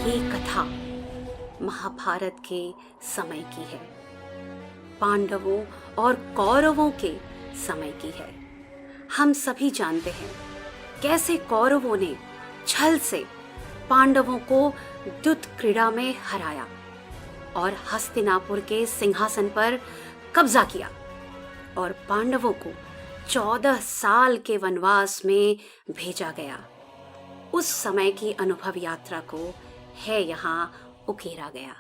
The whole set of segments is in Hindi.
ये कथा महाभारत के समय की है, पांडवों और कौरवों के समय की है। हम सभी जानते हैं कैसे कौरवों ने छल से पांडवों को युद्ध क्रीड़ा में हराया और हस्तिनापुर के सिंहासन पर कब्जा किया और पांडवों को 14 साल के वनवास में भेजा गया। उस समय की अनुभव यात्रा को है यहाँ उकेरा गया।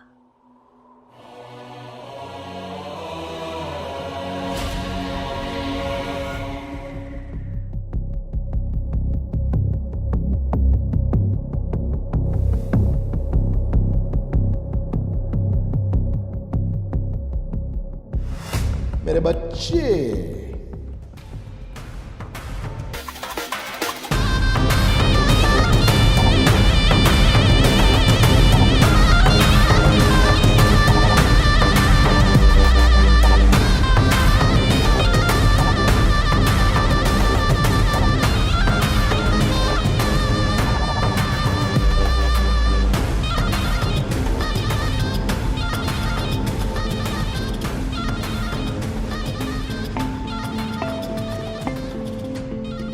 मेरे बच्चे,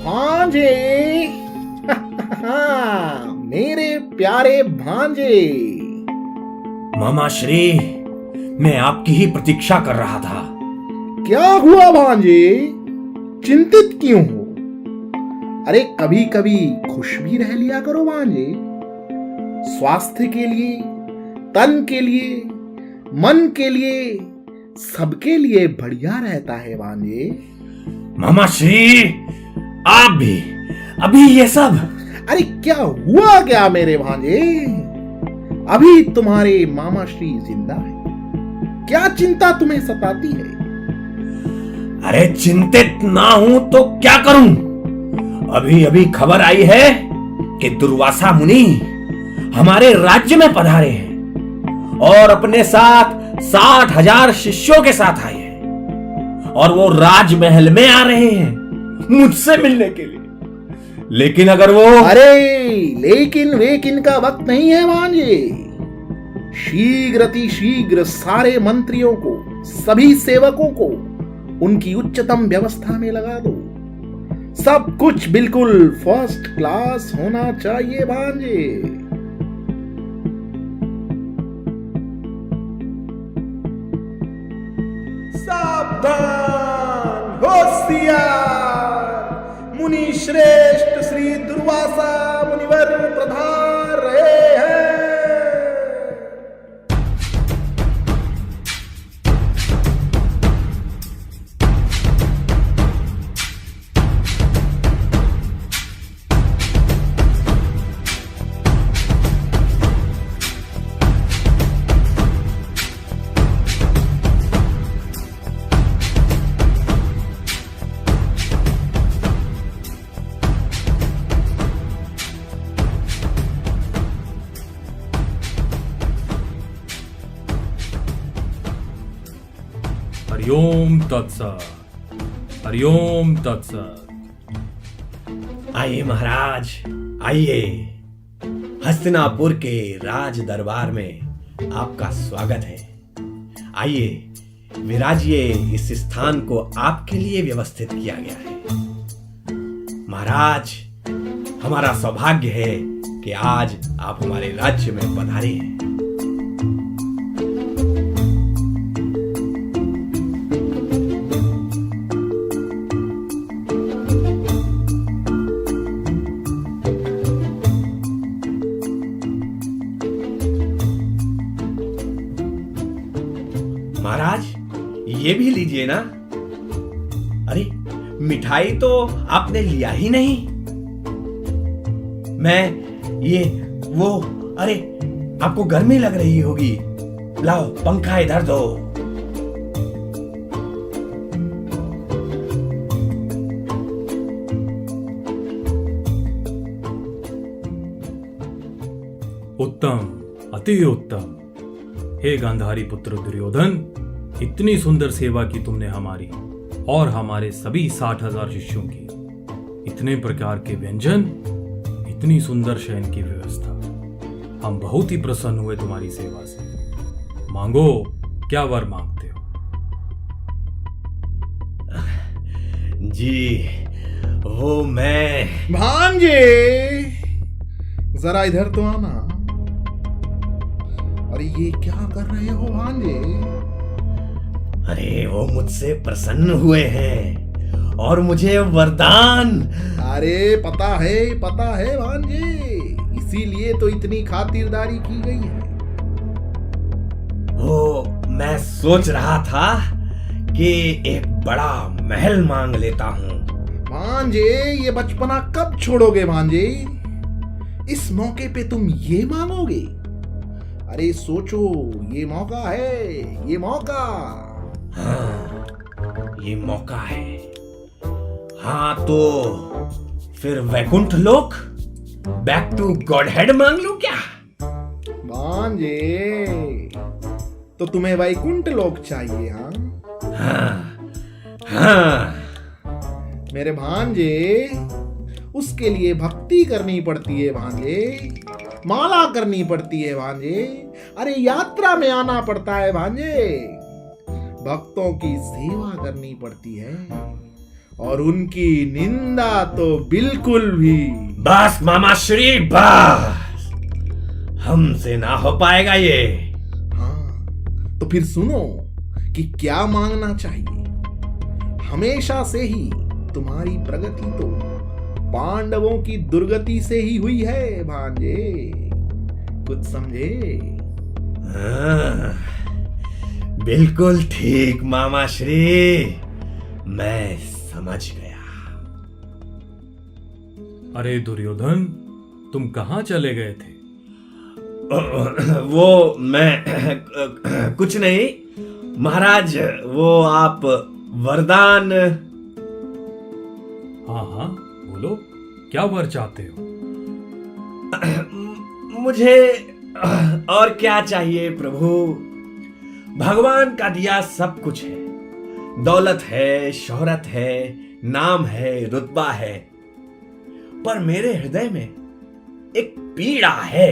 भांजे मेरे प्यारे भांजे। मामा श्री, मैं आपकी ही प्रतीक्षा कर रहा था। क्या हुआ भांजे, चिंतित क्यों हो? अरे कभी कभी खुश भी रह लिया करो भांजे। स्वास्थ्य के लिए, तन के लिए, मन के लिए, सबके लिए बढ़िया रहता है भांजे। मामा श्री, आप भी अभी ये सब? अरे क्या हुआ क्या मेरे भांजे? अभी तुम्हारे मामा श्री जिंदा है, क्या चिंता तुम्हें सताती है? अरे चिंतित ना हूं तो क्या करूं? अभी अभी खबर आई है कि दुर्वासा मुनि हमारे राज्य में पधारे हैं और अपने साथ 60,000 शिष्यों के साथ आए हैं और वो राजमहल में आ रहे हैं मुझसे मिलने के लिए। लेकिन अगर वो लेकिन वेकिन का वक्त नहीं है भांजे। शीघ्र अति शीघ्र सारे मंत्रियों को, सभी सेवकों को उनकी उच्चतम व्यवस्था में लगा दो। सब कुछ बिल्कुल फर्स्ट क्लास होना चाहिए भांजे। सावधान, होशियार, मुनि श्रेष्ठ श्री दुर्वासा मुनिवर प्रधान रहे हैं। हरिओम तत्सत, हरिओम तत्सत। आइए महाराज, आइए। हस्तिनापुर के राज दरबार में आपका स्वागत है। आइए विराजिए, इस स्थान को आपके लिए व्यवस्थित किया गया है। महाराज, हमारा सौभाग्य है कि आज आप हमारे राज्य में पधारे हैं। महाराज, ये भी लीजिए ना। अरे मिठाई तो आपने लिया ही नहीं। अरे आपको गर्मी लग रही होगी, लाओ पंखा इधर दो। उत्तम, अति उत्तम। हे गांधारी पुत्र दुर्योधन, इतनी सुंदर सेवा की तुमने हमारी और हमारे सभी 60,000 शिष्यों की। इतने प्रकार के व्यंजन, इतनी सुंदर शयन की व्यवस्था। हम बहुत ही प्रसन्न हुए तुम्हारी सेवा से। मांगो, क्या वर मांगते हो? जी, वो मैं। भांजे, जरा इधर तो आना। अरे ये क्या कर रहे हो भांजे? अरे वो मुझसे प्रसन्न हुए हैं और मुझे वरदान। अरे पता है भांजे, इसीलिए तो इतनी खातिरदारी की गई है। वो मैं सोच रहा था कि एक बड़ा महल मांग लेता हूँ। भांजे, ये बचपना कब छोड़ोगे भांजे? इस मौके पे तुम ये मांगोगे? अरे सोचो, ये मौका है, ये मौका। हाँ, ये मौका है। हाँ तो फिर वैकुंठ लोक, बैक टू गॉड हेड मांग लूं क्या? भांजे, तो तुम्हें वैकुंठ लोक चाहिए? हाँ हाँ। मेरे भांजे, उसके लिए भक्ति करनी पड़ती है भांजे, माला करनी पड़ती है भांजे, अरे यात्रा में आना पड़ता है भांजे, भक्तों की सेवा करनी पड़ती है, और उनकी निंदा तो बिल्कुल भी। बस मामा श्री, बस हमसे ना हो पाएगा ये। हाँ तो फिर सुनो कि क्या मांगना चाहिए। हमेशा से ही तुम्हारी प्रगति तो पांडवों की दुर्गति से ही हुई है भांजे, कुछ समझे? हाँ, बिल्कुल ठीक मामा श्री, मैं समझ गया। अरे दुर्योधन, तुम कहाँ चले गए थे? वो मैं कुछ नहीं महाराज, वो आप वरदान। हाँ हाँ बोलो, क्या वर चाहते हो? मुझे और क्या चाहिए प्रभु? भगवान का दिया सब कुछ है, दौलत है, शोहरत है, नाम है, रुतबा है, पर मेरे हृदय में एक पीड़ा है।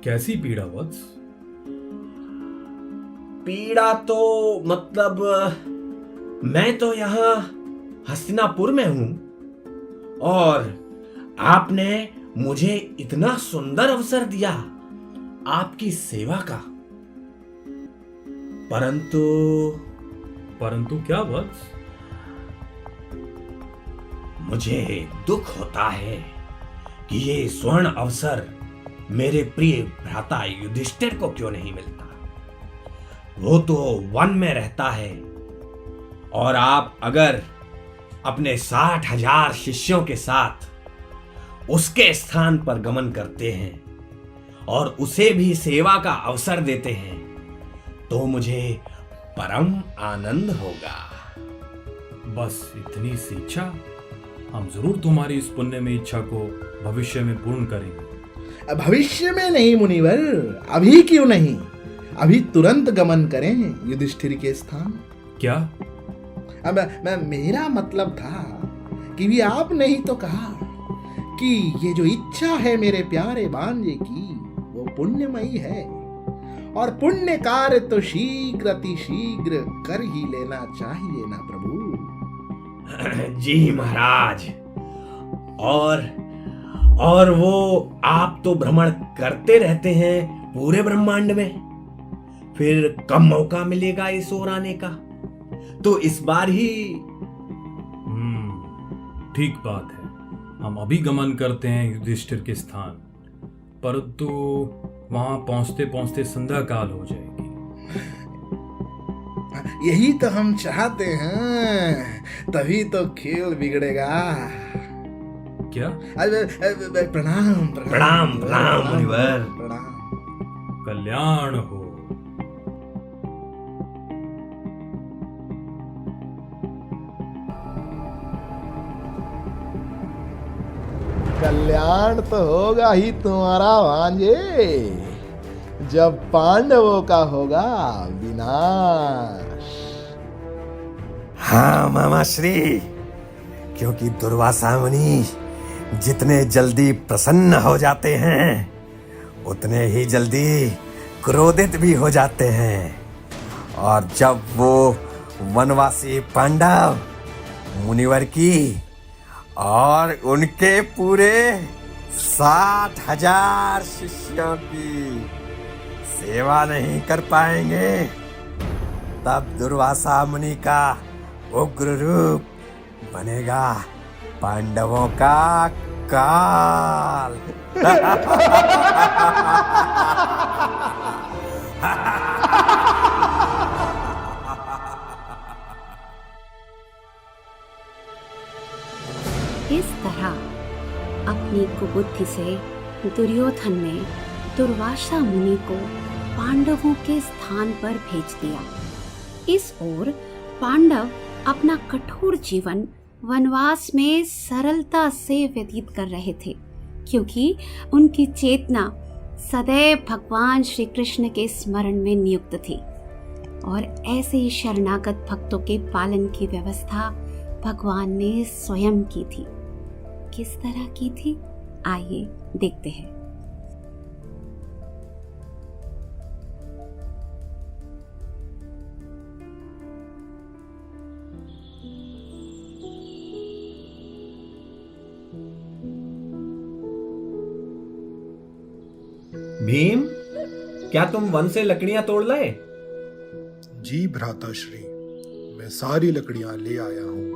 कैसी पीड़ा वत्स? पीड़ा तो मतलब मैं तो यहां हस्तिनापुर में हूं और आपने मुझे इतना सुंदर अवसर दिया आपकी सेवा का, परंतु क्या वत्स? मुझे दुख होता है कि ये स्वर्ण अवसर मेरे प्रिय भ्राता युधिष्ठिर को क्यों नहीं मिलता। वो तो वन में रहता है और आप अगर अपने 60,000 शिष्यों के साथ उसके स्थान पर गमन करते हैं और उसे भी सेवा का अवसर देते हैं तो मुझे परम आनंद होगा। बस इतनी सी इच्छा? हम जरूर तुम्हारी इस पुण्य में इच्छा को भविष्य में पूर्ण करेंगे। भविष्य में नहीं मुनिवर, अभी क्यों नहीं, अभी तुरंत गमन करें युधिष्ठिर के स्थान। क्या? अब मेरा मतलब था कि भी आपने ही तो कहा कि ये जो इच्छा है मेरे प्यारे भांजे की वो पुण्यमयी है, और पुण्य कार्य तो शीघ्र अति शीघ्र कर ही लेना चाहिए ना प्रभु। जी महाराज, और वो आप तो भ्रमण करते रहते हैं पूरे ब्रह्मांड में, फिर कब मौका मिलेगा इस ओर आने का? तो इस बार ही। ठीक बात है, हम अभी गमन करते हैं युधिष्ठिर के स्थान, परंतु वहां पहुंचते पहुंचते संध्या काल हो जाएगी। यही तो हम चाहते हैं, तभी तो खेल बिगड़ेगा। क्या? प्रणाम प्रणाम प्रणाम मुनिवर। प्रणाम। कल्याण हो। कल्याण तो होगा ही तुम्हारा भांजे, जब पांडवों का होगा विनाश। हाँ मामा श्री, क्योंकि दुर्वासा मुनि जितने जल्दी प्रसन्न हो जाते हैं उतने ही जल्दी क्रोधित भी हो जाते हैं। और जब वो वनवासी पांडव मुनिवर की और उनके पूरे 60,000 शिष्यों की सेवा नहीं कर पाएंगे, तब दुर्वासा मुनि का उग्र रूप बनेगा पांडवों का काल। इस तरह अपनी कुबुद्धि से दुर्योधन ने दुर्वासा मुनि को पांडवों के स्थान पर भेज दिया। इस ओर पांडव अपना कठोर जीवन वनवास में सरलता से व्यतीत कर रहे थे, क्योंकि उनकी चेतना सदैव भगवान श्री कृष्ण के स्मरण में नियुक्त थी। और ऐसे ही शरणागत भक्तों के पालन की व्यवस्था भगवान ने स्वयं की थी। किस तरह की थी, आइए देखते हैं। भीम, क्या तुम वन से लकड़ियां तोड़ लाए? जी भ्राताश्री, मैं सारी लकड़ियां ले आया हूं।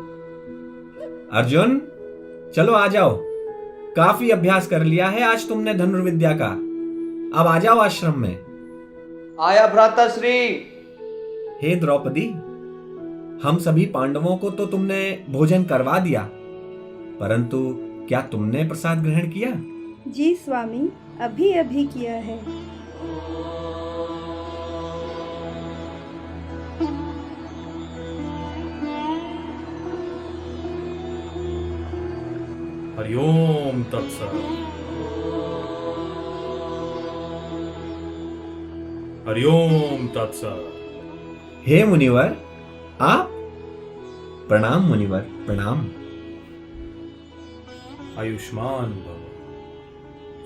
अर्जुन, चलो आ जाओ। काफी अभ्यास कर लिया है आज तुमने धनुर्विद्या का। अब आ जाओ आश्रम में। आया भ्राताश्री। हे द्रौपदी, हम सभी पांडवों को तो तुमने भोजन करवा दिया, परंतु क्या तुमने प्रसाद ग्रहण किया? जी स्वामी, अभी अभी किया है। हरिओम तत्सत। हरिओम तत्सत। हे मुनिवर, आप? प्रणाम मुनिवर, प्रणाम। आयुष्मान भव,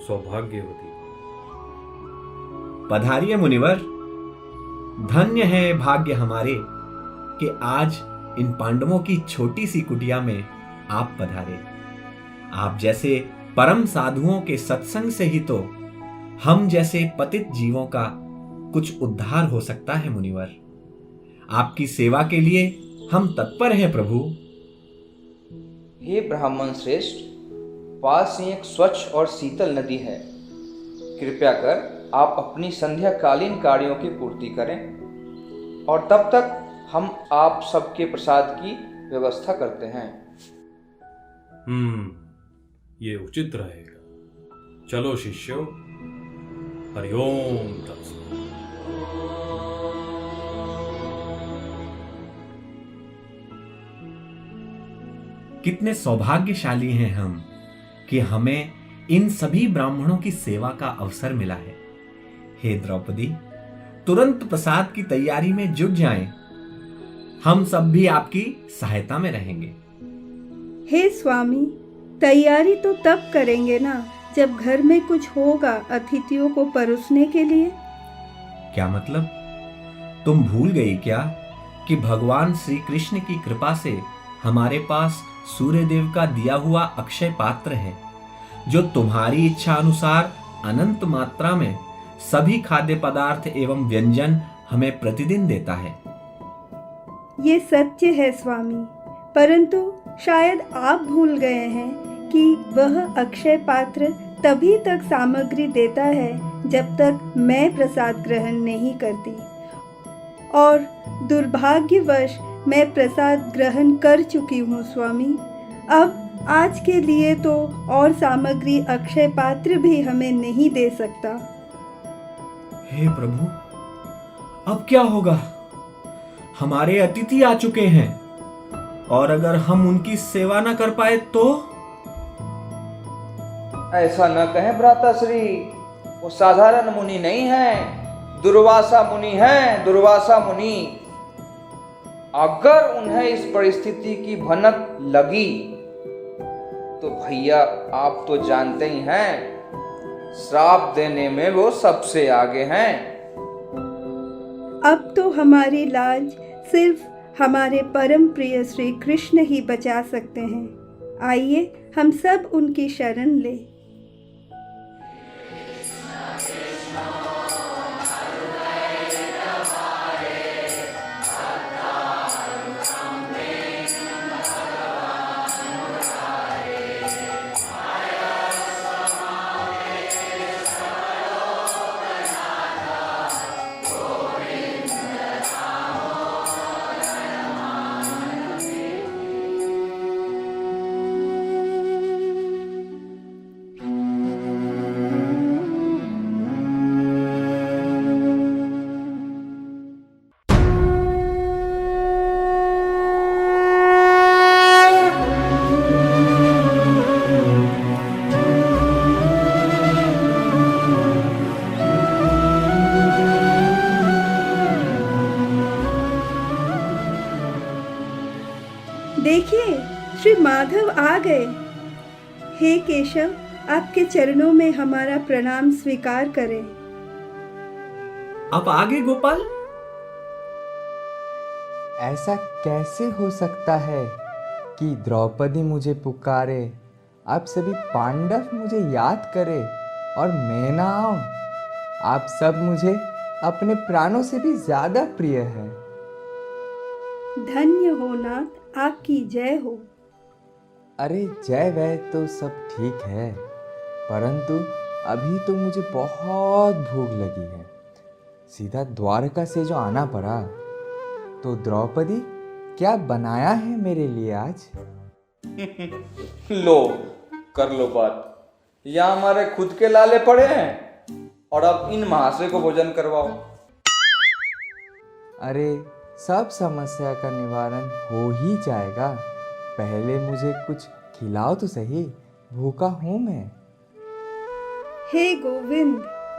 सौभाग्यवती। पधारिए मुनिवर। धन्य है भाग्य हमारे कि आज इन पांडवों की छोटी सी कुटिया में आप पधारे। आप जैसे परम साधुओं के सत्संग से ही तो हम जैसे पतित जीवों का कुछ उद्धार हो सकता है मुनिवर। आपकी सेवा के लिए हम तत्पर हैं प्रभु। हे ब्राह्मण श्रेष्ठ, पास ही एक स्वच्छ और शीतल नदी है। कृपया कर आप अपनी संध्याकालीन कार्यों की पूर्ति करें और तब तक हम आप सबके प्रसाद की व्यवस्था करते हैं। ये उचित रहेगा। चलो शिष्यों, हरिओम तत्सत। कितने सौभाग्यशाली हैं हम कि हमें इन सभी ब्राह्मणों की सेवा का अवसर मिला है। हे द्रौपदी, तुरंत प्रसाद की तैयारी में जुट जाएं। हम सब भी आपकी सहायता में रहेंगे। हे स्वामी, तैयारी तो तब करेंगे ना जब घर में कुछ होगा अतिथियों को परोसने के लिए। क्या मतलब? तुम भूल गई क्या कि भगवान श्री कृष्ण की कृपा से हमारे पास सूर्यदेव का दिया हुआ अक्षय पात्र है, जो तुम्हारी इच्छा अनुसार अनंत मात्रा में सभी खाद्य पदार्थ एवं व्यंजन हमें प्रतिदिन देता है। ये सत्य है स्वामी, परंतु शायद आप भूल गए हैं कि वह अक्षय पात्र तभी तक सामग्री देता है जब तक मैं प्रसाद ग्रहण नहीं करती, और दुर्भाग्यवश मैं प्रसाद ग्रहण कर चुकी हूँ स्वामी। अब आज के लिए तो और सामग्री अक्षय पात्र भी हमें नहीं दे सकता। हे प्रभु, अब क्या होगा? हमारे अतिथि आ चुके हैं, और अगर हम उनकी सेवा न कर पाए तो? ऐसा न कहें भ्राताश्री, वो साधारण मुनि नहीं है, दुर्वासा मुनि हैं, दुर्वासा मुनि। अगर उन्हें इस परिस्थिति की भनक लगी तो भैया आप तो जानते ही हैं श्राप देने में वो सबसे आगे हैं। अब तो हमारी लाज सिर्फ हमारे परम प्रिय श्री कृष्ण ही बचा सकते हैं। आइए हम सब उनकी शरण लें। देखिए, श्री माधव आ गए। हे केशव, आपके चरणों में हमारा प्रणाम स्वीकार करें। अब आगे गोपाल। ऐसा कैसे हो सकता है कि द्रौपदी मुझे पुकारे, आप सभी पांडव मुझे याद करे और मैं ना आऊं? आप सब मुझे अपने प्राणों से भी ज्यादा प्रिय है। धन्य हो नाथ, आपकी जय हो। अरे जय वह तो सब ठीक है, परंतु अभी तो मुझे बहुत भूख लगी है। सीधा द्वारका से जो आना पड़ा, तो द्रौपदी क्या बनाया है मेरे लिए आज? लो कर लो बात। यहाँ हमारे खुद के लाले पड़े हैं और अब इन महाशय को भोजन करवाओ। अरे सब समस्या का निवारण हो ही जाएगा। पहले मुझे कुछ खिलाओ तो सही, भूखा हूं मैं। हे गोविंद,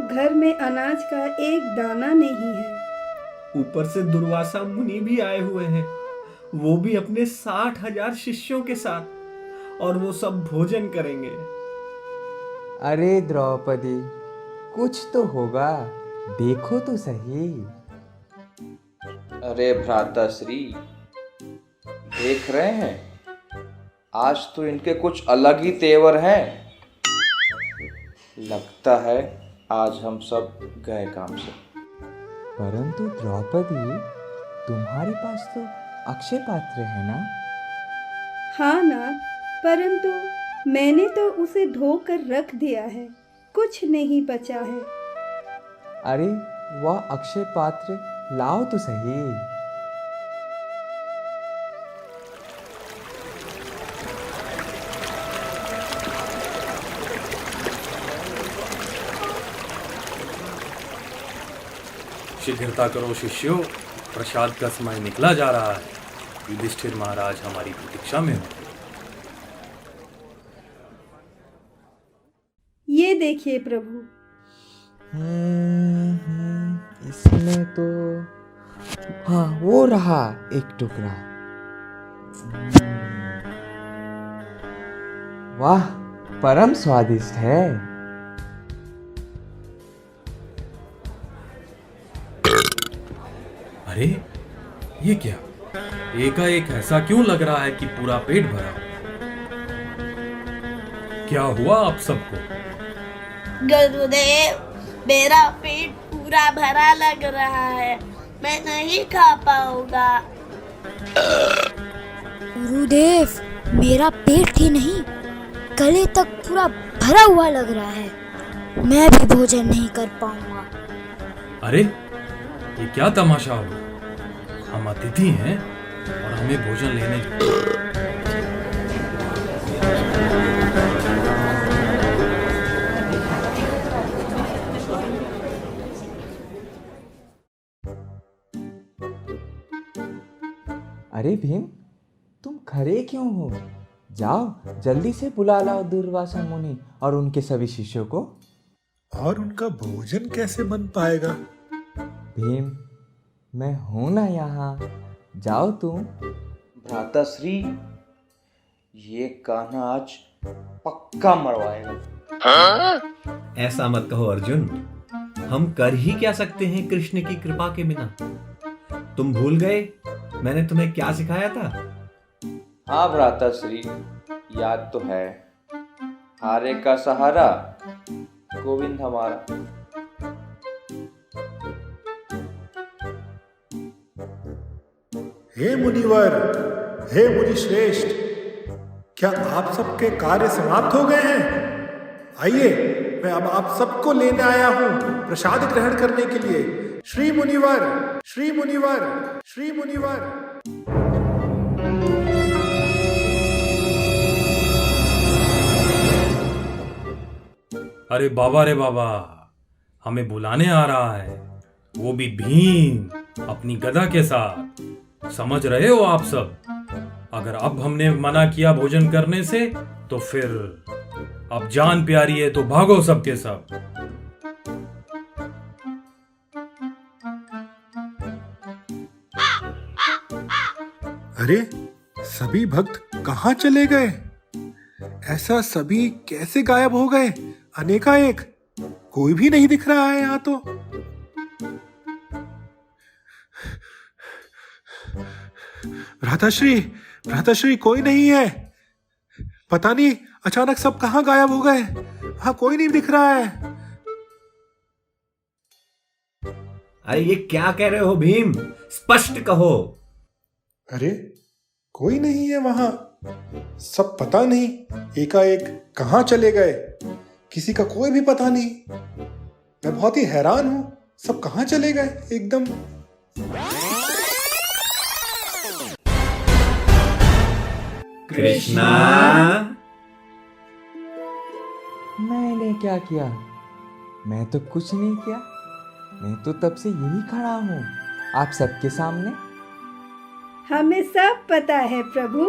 घर में अनाज का एक दाना नहीं है। ऊपर से दुर्वासा मुनि भी आए हुए हैं, वो भी अपने 60,000 शिष्यों के साथ, और वो सब भोजन करेंगे। अरे द्रौपदी, कुछ तो होगा, देखो तो सही। अरे भ्राताश्री, देख रहे हैं, आज तो इनके कुछ अलग ही तेवर हैं। लगता है आज हम सब गए काम से। परंतु द्रौपदी, तुम्हारे पास तो अक्षय पात्र है ना? हाँ नाथ, परंतु मैंने तो उसे धोकर रख दिया है, कुछ नहीं बचा है। अरे वह अक्षय पात्र लाओ तो सही। शीघ्रता करो शिष्यों, प्रसाद का समय निकला जा रहा है। युधिष्ठिर महाराज हमारी प्रतीक्षा में हो। ये देखिए प्रभु। इसमें तो हाँ, वो रहा एक टुकड़ा। वाह, परम स्वादिष्ट है। अरे ये क्या, एकाएक ऐसा क्यों लग रहा है कि पूरा पेट भरा? क्या हुआ आप सबको? गुरुदेव, मेरा पेट पूरा भरा लग रहा है, मैं नहीं खा पाऊंगा। गुरुदेव, मेरा पेट ही नहीं, गले तक पूरा भरा हुआ लग रहा है, मैं भी भोजन नहीं कर पाऊंगा। अरे ये क्या तमाशा हुआ? हम अतिथि हैं और हमें भोजन लेने अरे भीम, तुम खड़े क्यों हो? जाओ जल्दी से बुला लाओ दुर्वासा मुनि और उनके सभी शिष्यों को। और उनका भोजन कैसे बन पाएगा? भीम, मैं हूं ना यहाँ, जाओ तुम। भ्राताश्री, ये कान्हा आज पक्का मरवाएगा। ऐसा मत कहो अर्जुन, हम कर ही क्या सकते हैं कृष्ण की कृपा के बिना। तुम भूल गए मैंने तुम्हें क्या सिखाया था? हाँ भ्राताश्री, याद तो है। हारे का सहारा गोविंद हमारा। हे मुनिवर, हे मुनि श्रेष्ठ, क्या आप सबके कार्य समाप्त हो गए हैं? आइए, मैं अब आप सबको लेने आया हूं प्रसाद ग्रहण करने के लिए। श्री मुनिवर, श्री मुनिवर, श्री मुनिवर। अरे बाबा रे बाबा, हमें बुलाने आ रहा है, वो भी भीम अपनी गदा के साथ। समझ रहे हो आप सब? अगर अब हमने मना किया भोजन करने से तो फिर अब जान प्यारी है तो भागो सबके सब। अरे सभी भक्त कहाँ चले गए? ऐसा सभी कैसे गायब हो गए अनेकाएक? कोई भी नहीं दिख रहा है यहाँ तो। भ्राताश्री, भ्राताश्री कोई नहीं है। पता नहीं अचानक सब कहाँ गायब हो गए। वहां कोई नहीं दिख रहा है। अरे ये क्या कह रहे हो भीम? स्पष्ट कहो। अरे कोई नहीं है वहां। सब पता नहीं एकाएक कहाँ चले गए, किसी का कोई भी पता नहीं। मैं बहुत ही हैरान हूं, सब कहाँ चले गए एकदम। कृष्णा, मैंने क्या किया? मैं तो कुछ नहीं किया। मैं तो तब से यही खड़ा हूँ आप सबके सामने। हमें सब पता है प्रभु।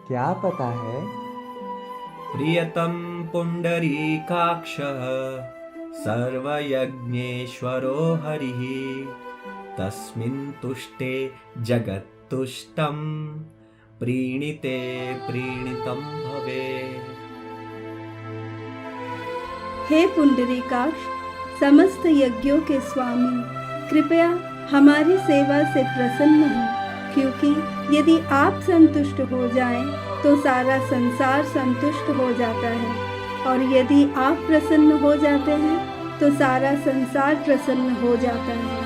क्या पता है? प्रियतम पुंडरीकाक्ष सर्वयज्ञेश्वरो हरिः तस्मिन् तुष्टे जगत्तुष्टं प्रीणिते प्रीणितं भवेत्। हे पुंडरीकाक्ष, समस्त यज्ञों के स्वामी, कृपया हमारी सेवा से प्रसन्न हो, क्योंकि यदि आप संतुष्ट हो जाएं, तो सारा संसार संतुष्ट हो जाता है, और यदि आप प्रसन्न हो जाते हैं तो सारा संसार प्रसन्न हो जाता है।